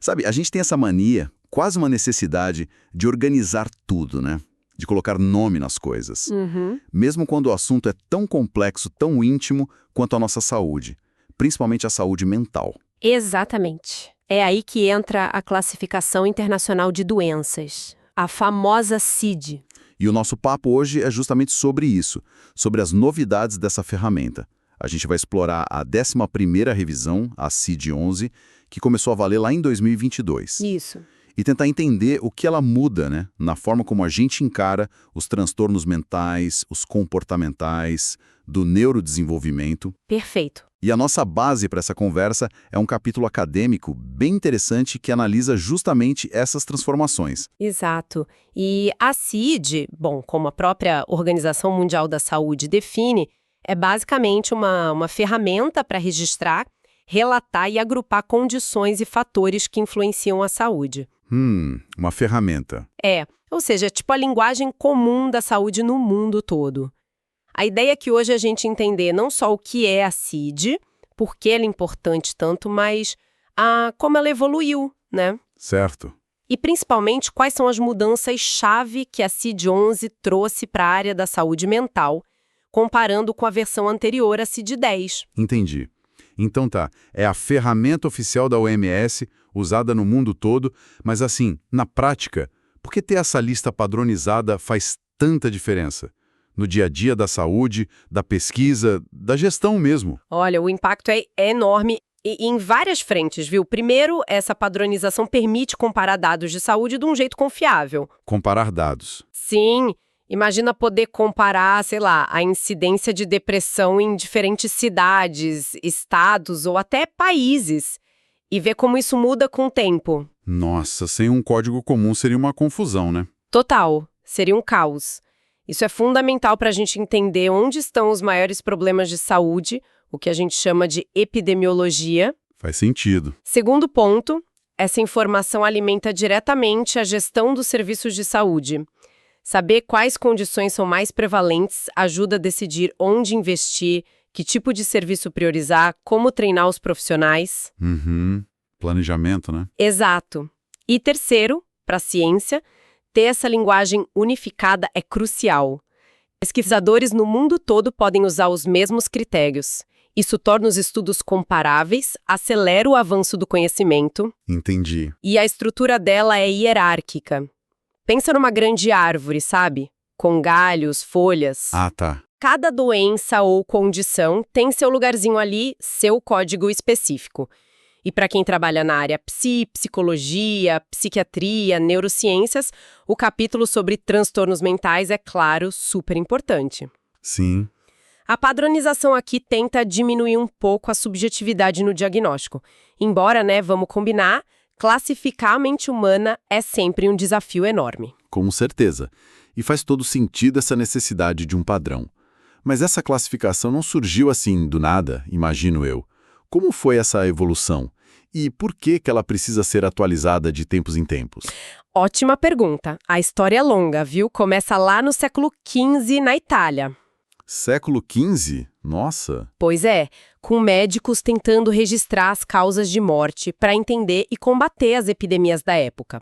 Sabe, a gente tem essa mania, quase uma necessidade, de organizar tudo, né? De colocar nome nas coisas. Mesmo quando o assunto é tão complexo, tão íntimo quanto a nossa saúde. Principalmente a saúde mental. Exatamente. É aí que entra a Classificação Internacional de Doenças, a famosa CID. E o nosso papo hoje é justamente sobre isso, sobre as novidades dessa ferramenta. A gente vai explorar a 11ª revisão, a CID-11, que começou a valer lá em 2022. Isso. E tentar entender o que ela muda, né, na forma como a gente encara os transtornos mentais, os comportamentais, do neurodesenvolvimento. Perfeito. E a nossa base para essa conversa é um capítulo acadêmico bem interessante que analisa justamente essas transformações. Exato. E a CID, bom, como a própria Organização Mundial da Saúde define, é basicamente uma ferramenta para registrar, relatar e agrupar condições e fatores que influenciam a saúde. Uma ferramenta. Ou seja, tipo a linguagem comum da saúde no mundo todo. A ideia é que hoje a gente entender não só o que é a CID, por que ela é importante tanto, mas como ela evoluiu, né? Certo. E principalmente quais são as mudanças-chave que a CID-11 trouxe para a área da saúde mental, comparando com a versão anterior, a CID-10. Entendi. Então tá, é a ferramenta oficial da OMS, usada no mundo todo, mas assim, na prática, por que ter essa lista padronizada faz tanta diferença? No dia a dia da saúde, da pesquisa, da gestão mesmo. Olha, o impacto é enorme e em várias frentes, viu? Primeiro, essa padronização permite comparar dados de saúde de um jeito confiável. Comparar dados. Sim, imagina poder comparar, sei lá, a incidência de depressão em diferentes cidades, estados ou até países e ver como isso muda com o tempo. Nossa, sem um código comum seria uma confusão, né? Total, seria um caos. Isso é fundamental para a gente entender onde estão os maiores problemas de saúde, o que a gente chama de epidemiologia. Faz sentido. Segundo ponto, essa informação alimenta diretamente a gestão dos serviços de saúde. Saber quais condições são mais prevalentes ajuda a decidir onde investir, que tipo de serviço priorizar, como treinar os profissionais. Planejamento, né? Exato. E terceiro, para a ciência, ter essa linguagem unificada é crucial. Pesquisadores no mundo todo podem usar os mesmos critérios. Isso torna os estudos comparáveis, acelera o avanço do conhecimento. Entendi. E a estrutura dela é hierárquica. Pensa numa grande árvore, sabe? Com galhos, folhas. Ah, tá. Cada doença ou condição tem seu lugarzinho ali, seu código específico. E para quem trabalha na área psicologia, psiquiatria, neurociências, o capítulo sobre transtornos mentais é, claro, super importante. Sim. A padronização aqui tenta diminuir um pouco a subjetividade no diagnóstico. Embora, vamos combinar, classificar a mente humana é sempre um desafio enorme. Com certeza. E faz todo sentido essa necessidade de um padrão. Mas essa classificação não surgiu assim do nada, imagino eu. Como foi essa evolução? E por que ela precisa ser atualizada de tempos em tempos? Ótima pergunta. A história é longa, viu? Começa lá no século XV, na Itália. Século XV? Nossa! Pois é, com médicos tentando registrar as causas de morte para entender e combater as epidemias da época.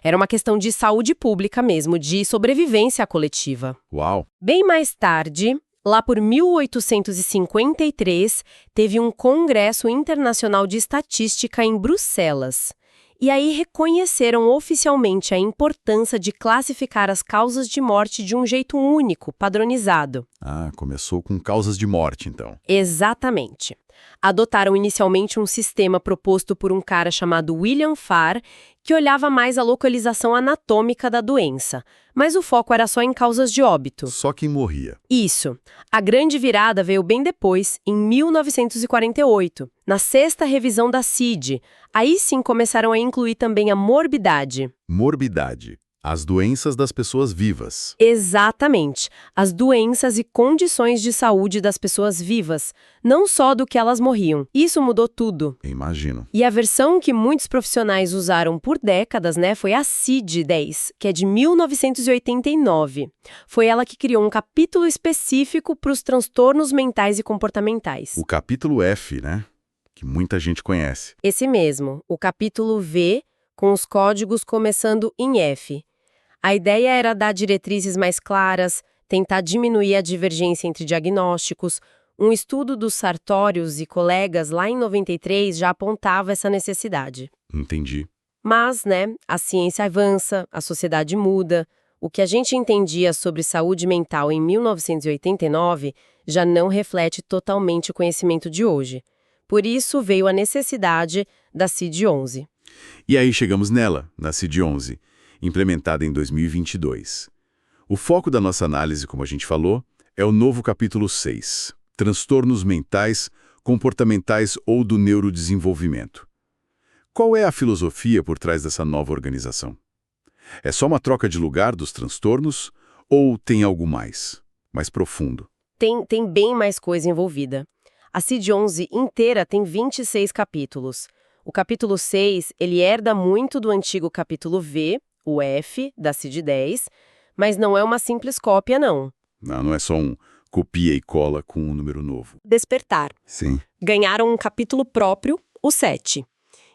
Era uma questão de saúde pública mesmo, de sobrevivência coletiva. Uau! Bem mais tarde, lá por 1853, teve um Congresso Internacional de Estatística em Bruxelas. E aí reconheceram oficialmente a importância de classificar as causas de morte de um jeito único, padronizado. Ah, começou com causas de morte, então. Exatamente. Adotaram inicialmente um sistema proposto por um cara chamado William Farr, que olhava mais a localização anatômica da doença, mas o foco era só em causas de óbito. Só quem morria. Isso. A grande virada veio bem depois, em 1948, na 6ª revisão da CID. Aí sim começaram a incluir também a morbidade. Morbidade. As doenças das pessoas vivas. Exatamente. As doenças e condições de saúde das pessoas vivas, não só do que elas morriam. Isso mudou tudo. Imagino. E a versão que muitos profissionais usaram por décadas, foi a CID-10, que é de 1989. Foi ela que criou um capítulo específico para os transtornos mentais e comportamentais. O capítulo F, né? que muita gente conhece. Esse mesmo, o capítulo V, com os códigos começando em F. A ideia era dar diretrizes mais claras, tentar diminuir a divergência entre diagnósticos. Um estudo dos Sartorius e colegas lá em 93 já apontava essa necessidade. Entendi. Mas, a ciência avança, a sociedade muda. O que a gente entendia sobre saúde mental em 1989 já não reflete totalmente o conhecimento de hoje. Por isso veio a necessidade da CID-11. E aí chegamos nela, na CID-11, implementada em 2022. O foco da nossa análise, como a gente falou, é o novo capítulo 6, transtornos mentais, comportamentais ou do neurodesenvolvimento. Qual é a filosofia por trás dessa nova organização? É só uma troca de lugar dos transtornos ou tem algo mais profundo? Tem bem mais coisa envolvida. A CID-11 inteira tem 26 capítulos. O capítulo 6, ele herda muito do antigo capítulo V, o F, da CID-10, mas não é uma simples cópia, não. Não é só um copia e cola com um número novo. Despertar. Sim. Ganharam um capítulo próprio, o 7.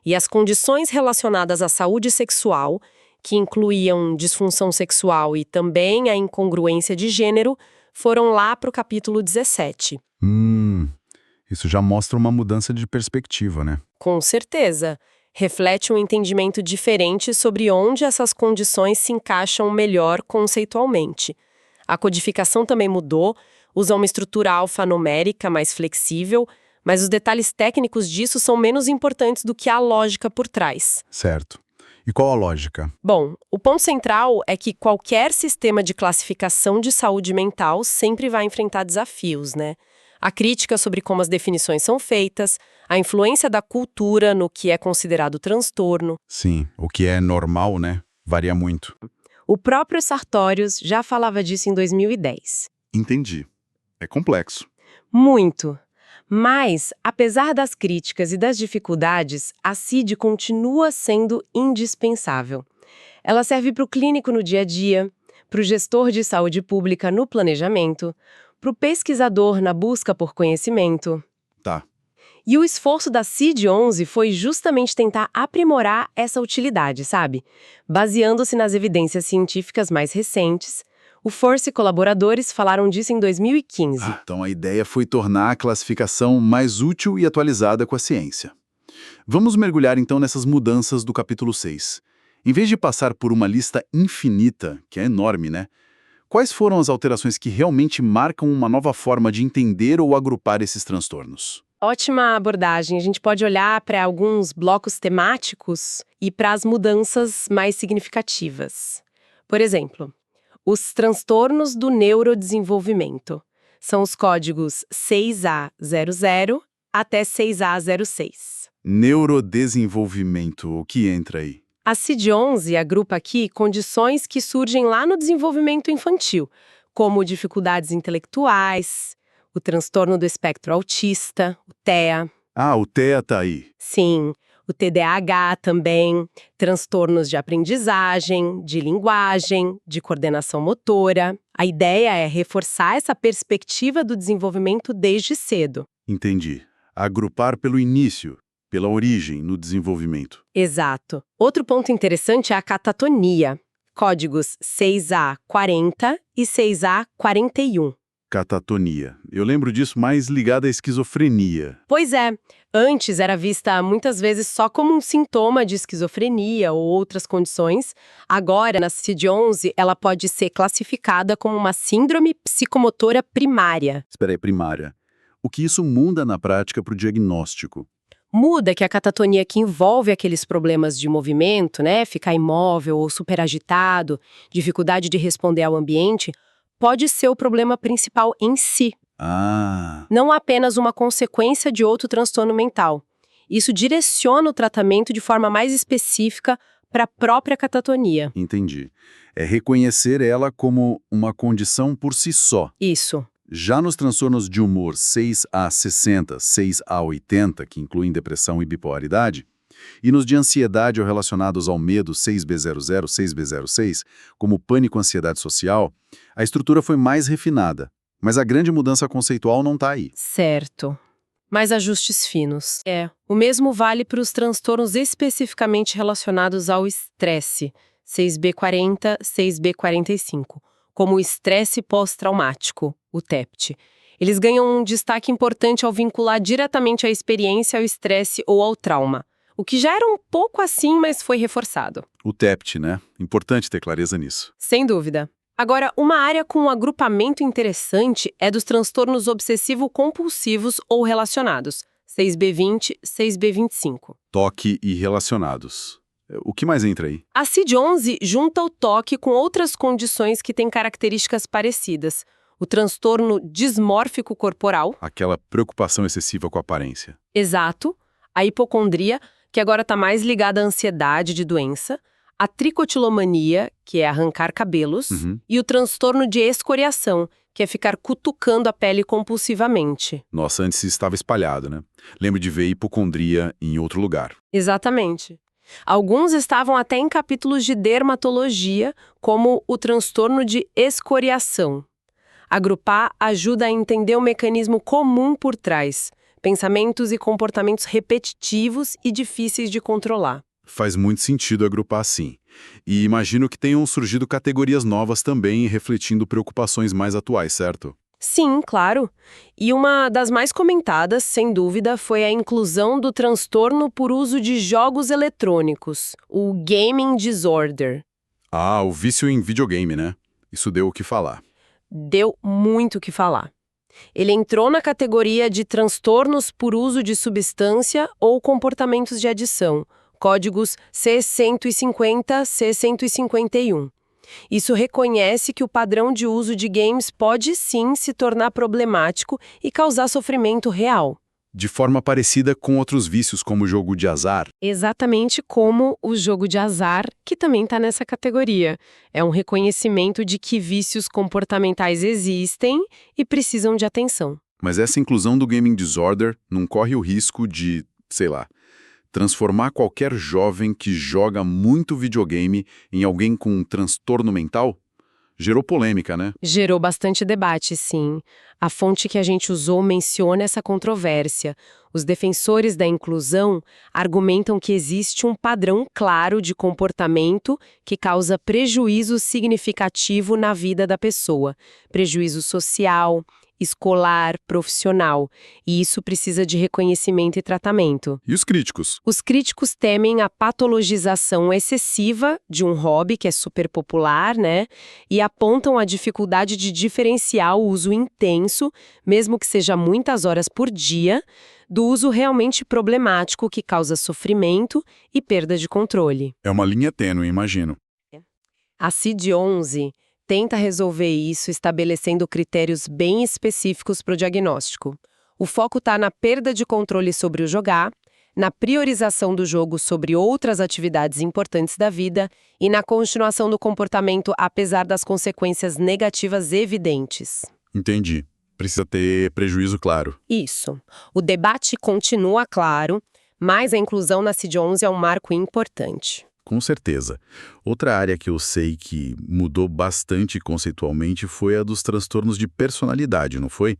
E as condições relacionadas à saúde sexual, que incluíam disfunção sexual e também a incongruência de gênero, foram lá para o capítulo 17. Isso já mostra uma mudança de perspectiva, né? Com certeza. Reflete um entendimento diferente sobre onde essas condições se encaixam melhor conceitualmente. A codificação também mudou, usa uma estrutura alfanumérica mais flexível, mas os detalhes técnicos disso são menos importantes do que a lógica por trás. Certo. E qual a lógica? Bom, o ponto central é que qualquer sistema de classificação de saúde mental sempre vai enfrentar desafios, né? A crítica sobre como as definições são feitas, a influência da cultura no que é considerado transtorno. Sim, o que é normal, né? Varia muito. O próprio Sartorius já falava disso em 2010. Entendi. É complexo. Muito. Mas, apesar das críticas e das dificuldades, a CID continua sendo indispensável. Ela serve para o clínico no dia a dia, para o gestor de saúde pública no planejamento, para o pesquisador na busca por conhecimento. Tá. E o esforço da CID-11 foi justamente tentar aprimorar essa utilidade, sabe? Baseando-se nas evidências científicas mais recentes. O Force e colaboradores falaram disso em 2015. Então a ideia foi tornar a classificação mais útil e atualizada com a ciência. Vamos mergulhar então nessas mudanças do capítulo 6. Em vez de passar por uma lista infinita, que é enorme, né? Quais foram as alterações que realmente marcam uma nova forma de entender ou agrupar esses transtornos? Ótima abordagem. A gente pode olhar para alguns blocos temáticos e para as mudanças mais significativas. Por exemplo, os transtornos do neurodesenvolvimento. São os códigos 6A00 até 6A06. Neurodesenvolvimento, o que entra aí? A CID-11 agrupa aqui condições que surgem lá no desenvolvimento infantil, como dificuldades intelectuais, o transtorno do espectro autista, o TEA. O TEA tá aí. Sim, o TDAH também, transtornos de aprendizagem, de linguagem, de coordenação motora. A ideia é reforçar essa perspectiva do desenvolvimento desde cedo. Entendi. Agrupar pelo início, pela origem no desenvolvimento. Exato. Outro ponto interessante é a catatonia. Códigos 6A40 e 6A41. Catatonia. Eu lembro disso mais ligado à esquizofrenia. Pois é. Antes era vista muitas vezes só como um sintoma de esquizofrenia ou outras condições. Agora, na CID-11, ela pode ser classificada como uma síndrome psicomotora primária. Espera aí, primária. O que isso muda na prática para o diagnóstico? Muda que a catatonia que envolve aqueles problemas de movimento, né, ficar imóvel ou superagitado, dificuldade de responder ao ambiente, pode ser o problema principal em si. Não apenas uma consequência de outro transtorno mental. Isso direciona o tratamento de forma mais específica para a própria catatonia. Entendi. É reconhecer ela como uma condição por si só. Isso. Já nos transtornos de humor 6A60, 6A80, que incluem depressão e bipolaridade, e nos de ansiedade ou relacionados ao medo 6B00, 6B06, como pânico e ansiedade social, a estrutura foi mais refinada. Mas a grande mudança conceitual não está aí. Certo. mais ajustes finos. O mesmo vale para os transtornos especificamente relacionados ao estresse, 6B40, 6B45, como o estresse pós-traumático, o TEPT. Eles ganham um destaque importante ao vincular diretamente a experiência ao estresse ou ao trauma, o que já era um pouco assim, mas foi reforçado. O TEPT, né? Importante ter clareza nisso. Sem dúvida. Agora, uma área com um agrupamento interessante é dos transtornos obsessivo-compulsivos ou relacionados, 6B20, 6B25. Toque e relacionados. O que mais entra aí? A CID-11 junta o toque com outras condições que têm características parecidas. O transtorno dismórfico corporal. Aquela preocupação excessiva com a aparência. Exato. A hipocondria, que agora está mais ligada à ansiedade de doença. A tricotilomania, que é arrancar cabelos. E o transtorno de escoriação, que é ficar cutucando a pele compulsivamente. Nossa, antes estava espalhado, né? Lembro de ver hipocondria em outro lugar. Exatamente. Alguns estavam até em capítulos de dermatologia, como o transtorno de escoriação. Agrupar ajuda a entender o mecanismo comum por trás, pensamentos e comportamentos repetitivos e difíceis de controlar. Faz muito sentido agrupar assim. E imagino que tenham surgido categorias novas também, refletindo preocupações mais atuais, certo? Sim, claro. E uma das mais comentadas, sem dúvida, foi a inclusão do transtorno por uso de jogos eletrônicos, o Gaming Disorder. Ah, o vício em videogame, né? Isso deu o que falar. Deu muito o que falar. Ele entrou na categoria de transtornos por uso de substância ou comportamentos de adição, códigos C150, C151. Isso reconhece que o padrão de uso de games pode sim se tornar problemático e causar sofrimento real. De forma parecida com outros vícios, como o jogo de azar. Exatamente como o jogo de azar, que também está nessa categoria. É um reconhecimento de que vícios comportamentais existem e precisam de atenção. Mas essa inclusão do gaming disorder não corre o risco de, sei lá, transformar qualquer jovem que joga muito videogame em alguém com um transtorno mental? Gerou polêmica, né? Gerou bastante debate, sim. A fonte que a gente usou menciona essa controvérsia. Os defensores da inclusão argumentam que existe um padrão claro de comportamento que causa prejuízo significativo na vida da pessoa. Prejuízo social, escolar, profissional. E isso precisa de reconhecimento e tratamento. E os críticos? Os críticos temem a patologização excessiva de um hobby que é super popular, né? E apontam a dificuldade de diferenciar o uso intenso, mesmo que seja muitas horas por dia, do uso realmente problemático que causa sofrimento e perda de controle. É uma linha tênue, imagino. A CID-11 tenta resolver isso estabelecendo critérios bem específicos para o diagnóstico. O foco está na perda de controle sobre o jogar, na priorização do jogo sobre outras atividades importantes da vida e na continuação do comportamento apesar das consequências negativas evidentes. Entendi. Precisa ter prejuízo claro. Isso. O debate continua claro, mas a inclusão na CID-11 é um marco importante. Com certeza. Outra área que eu sei que mudou bastante conceitualmente foi a dos transtornos de personalidade, não foi?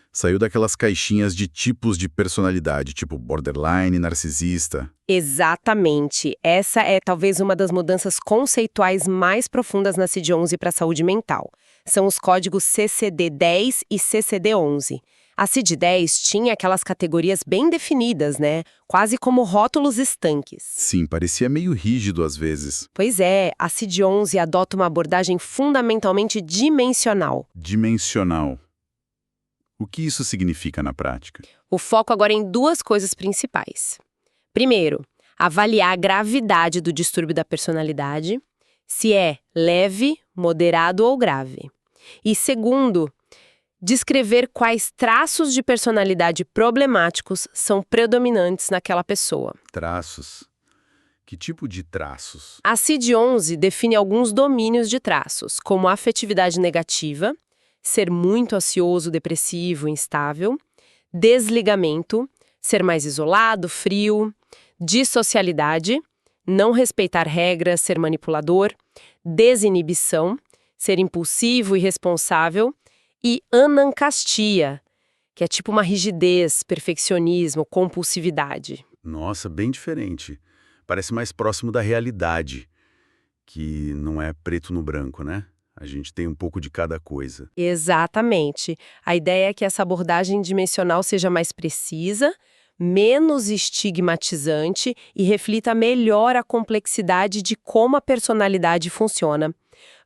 Saiu daquelas caixinhas de tipos de personalidade, tipo borderline, narcisista. Exatamente. Essa é talvez uma das mudanças conceituais mais profundas na CID-11 para a saúde mental. São os códigos CCD-10 e CCD-11. A CID-10 tinha aquelas categorias bem definidas, né? Quase como rótulos estanques. Sim, parecia meio rígido às vezes. Pois é, a CID-11 adota uma abordagem fundamentalmente dimensional. Dimensional. O que isso significa na prática? O foco agora é em duas coisas principais. Primeiro, avaliar a gravidade do distúrbio da personalidade, se é leve, moderado ou grave. E segundo, descrever quais traços de personalidade problemáticos são predominantes naquela pessoa. Traços. Que tipo de traços? A CID-11 define alguns domínios de traços, como afetividade negativa, ser muito ansioso, depressivo, instável, desligamento, ser mais isolado, frio, dissocialidade, não respeitar regras, ser manipulador, desinibição, ser impulsivo e irresponsável, e anancastia, que é tipo uma rigidez, perfeccionismo, compulsividade. Nossa, bem diferente. Parece mais próximo da realidade, que não é preto no branco, né? A gente tem um pouco de cada coisa. Exatamente. A ideia é que essa abordagem dimensional seja mais precisa, menos estigmatizante e reflita melhor a complexidade de como a personalidade funciona.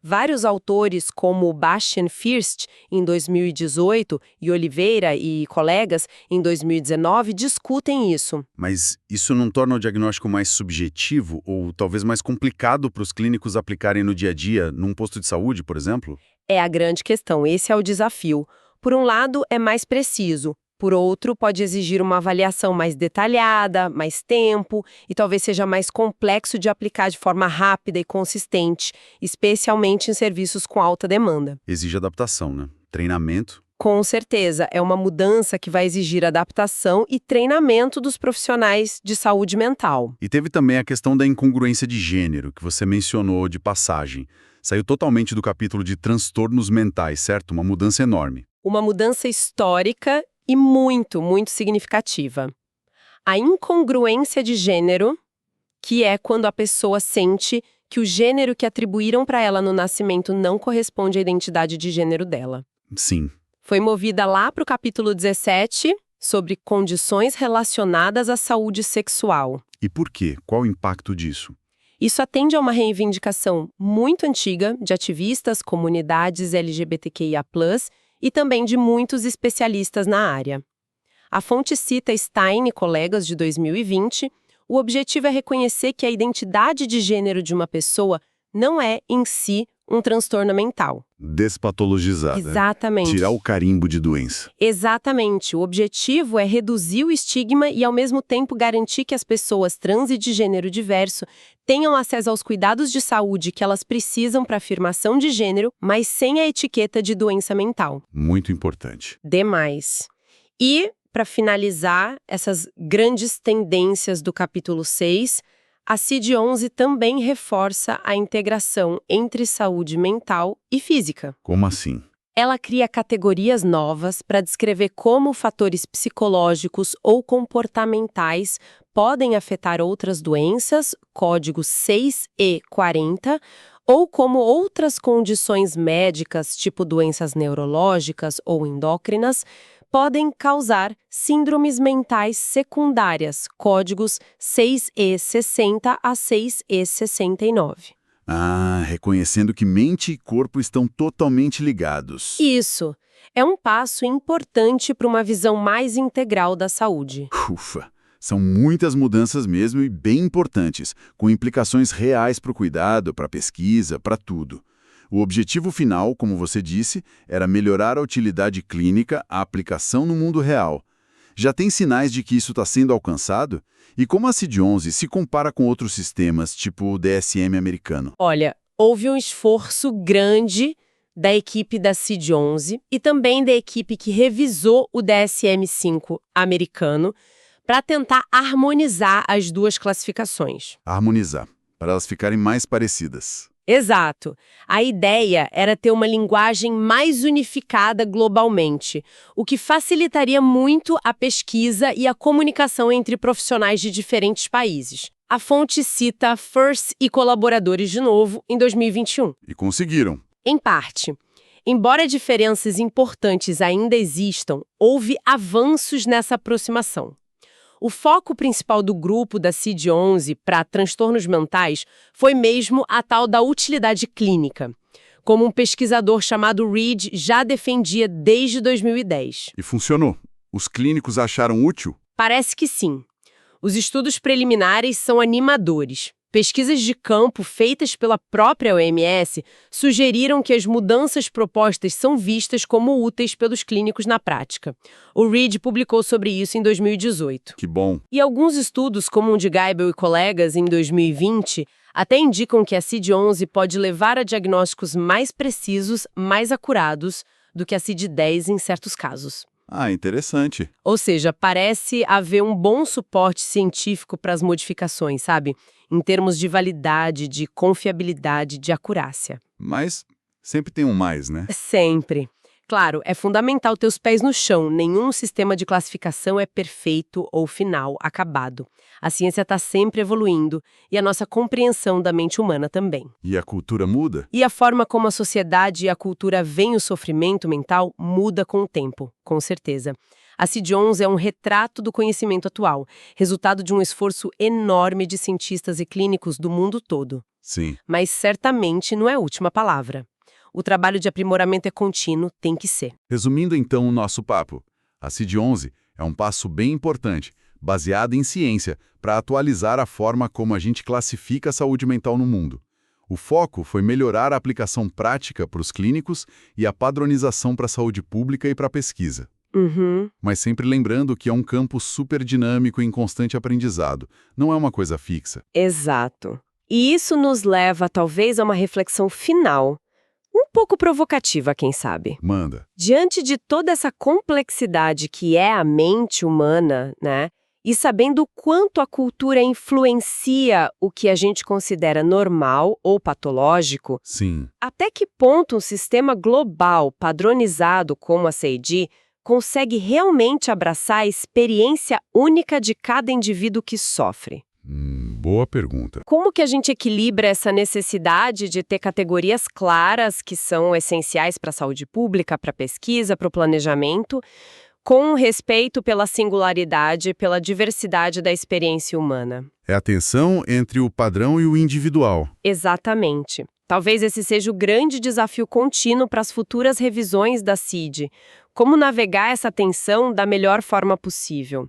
Vários autores, como Bastian First, em 2018, e Oliveira e colegas, em 2019, discutem isso. Mas isso não torna o diagnóstico mais subjetivo ou talvez mais complicado para os clínicos aplicarem no dia a dia, num posto de saúde, por exemplo? É a grande questão, esse é o desafio. Por um lado, é mais preciso. Por outro, pode exigir uma avaliação mais detalhada, mais tempo e talvez seja mais complexo de aplicar de forma rápida e consistente, especialmente em serviços com alta demanda. Exige adaptação, né? Treinamento. Com certeza, é uma mudança que vai exigir adaptação e treinamento dos profissionais de saúde mental. E teve também a questão da incongruência de gênero, que você mencionou de passagem. Saiu totalmente do capítulo de transtornos mentais, certo? Uma mudança enorme. Uma mudança histórica e muito, muito significativa. A incongruência de gênero, que é quando a pessoa sente que o gênero que atribuíram para ela no nascimento não corresponde à identidade de gênero dela. Sim. Foi movida lá para o capítulo 17, sobre condições relacionadas à saúde sexual. E por quê? Qual o impacto disso? Isso atende a uma reivindicação muito antiga de ativistas, comunidades LGBTQIA+, e também de muitos especialistas na área. A fonte cita Stein e colegas de 2020. O objetivo é reconhecer que a identidade de gênero de uma pessoa não é, em si, um transtorno mental. Despatologizada. Exatamente. Tirar o carimbo de doença. Exatamente. O objetivo é reduzir o estigma e, ao mesmo tempo, garantir que as pessoas trans e de gênero diverso tenham acesso aos cuidados de saúde que elas precisam para afirmação de gênero, mas sem a etiqueta de doença mental. Muito importante. Demais. E, para finalizar essas grandes tendências do capítulo 6, a CID-11 também reforça a integração entre saúde mental e física. Como assim? Ela cria categorias novas para descrever como fatores psicológicos ou comportamentais podem afetar outras doenças, código 6E40, ou como outras condições médicas, tipo doenças neurológicas ou endócrinas, podem causar síndromes mentais secundárias, códigos 6E60 a 6E69. Ah, reconhecendo que mente e corpo estão totalmente ligados. Isso é um passo importante para uma visão mais integral da saúde. Ufa, são muitas mudanças mesmo e bem importantes, com implicações reais para o cuidado, para a pesquisa, para tudo. O objetivo final, como você disse, era melhorar a utilidade clínica, a aplicação no mundo real. Já tem sinais de que isso está sendo alcançado? E como a CID-11 se compara com outros sistemas, tipo o DSM americano? Olha, houve um esforço grande da equipe da CID-11 e também da equipe que revisou o DSM-5 americano para tentar harmonizar as duas classificações. Harmonizar, para elas ficarem mais parecidas. Exato. A ideia era ter uma linguagem mais unificada globalmente, o que facilitaria muito a pesquisa e a comunicação entre profissionais de diferentes países. A fonte cita First e colaboradores de novo em 2021. E conseguiram. Em parte. Embora diferenças importantes ainda existam, houve avanços nessa aproximação. O foco principal do grupo da CID-11 para transtornos mentais foi mesmo a tal da utilidade clínica, como um pesquisador chamado Reed já defendia desde 2010. E funcionou. Os clínicos acharam útil? Parece que sim. Os estudos preliminares são animadores. Pesquisas de campo feitas pela própria OMS sugeriram que as mudanças propostas são vistas como úteis pelos clínicos na prática. O Reed publicou sobre isso em 2018. Que bom. E alguns estudos, como o de Geibel e colegas em 2020, até indicam que a CID-11 pode levar a diagnósticos mais precisos, mais acurados do que a CID-10 em certos casos. Ah, interessante. Ou seja, parece haver um bom suporte científico para as modificações, sabe? Em termos de validade, de confiabilidade, de acurácia. Mas sempre tem um mais, né? Sempre. Claro, é fundamental ter os pés no chão. Nenhum sistema de classificação é perfeito ou final, acabado. A ciência está sempre evoluindo e a nossa compreensão da mente humana também. E a cultura muda? E a forma como a sociedade e a cultura veem o sofrimento mental muda com o tempo, com certeza. A CID-11 é um retrato do conhecimento atual, resultado de um esforço enorme de cientistas e clínicos do mundo todo. Sim. Mas certamente não é a última palavra. O trabalho de aprimoramento é contínuo, tem que ser. Resumindo então o nosso papo, a CID-11 é um passo bem importante, baseado em ciência, para atualizar a forma como a gente classifica a saúde mental no mundo. O foco foi melhorar a aplicação prática para os clínicos e a padronização para a saúde pública e para a pesquisa. Mas sempre lembrando que é um campo super dinâmico e em constante aprendizado, não é uma coisa fixa. Exato. E isso nos leva, talvez, a uma reflexão final, um pouco provocativa, quem sabe. Manda. Diante de toda essa complexidade que é a mente humana, né? E sabendo o quanto a cultura influencia o que a gente considera normal ou patológico, Sim. até que ponto um sistema global padronizado como a CID consegue realmente abraçar a experiência única de cada indivíduo que sofre? Boa pergunta. Como que a gente equilibra essa necessidade de ter categorias claras que são essenciais para a saúde pública, para a pesquisa, para o planejamento, com respeito pela singularidade, pela diversidade da experiência humana? É a tensão entre o padrão e o individual. Exatamente. Talvez esse seja o grande desafio contínuo para as futuras revisões da CID. Como navegar essa tensão da melhor forma possível?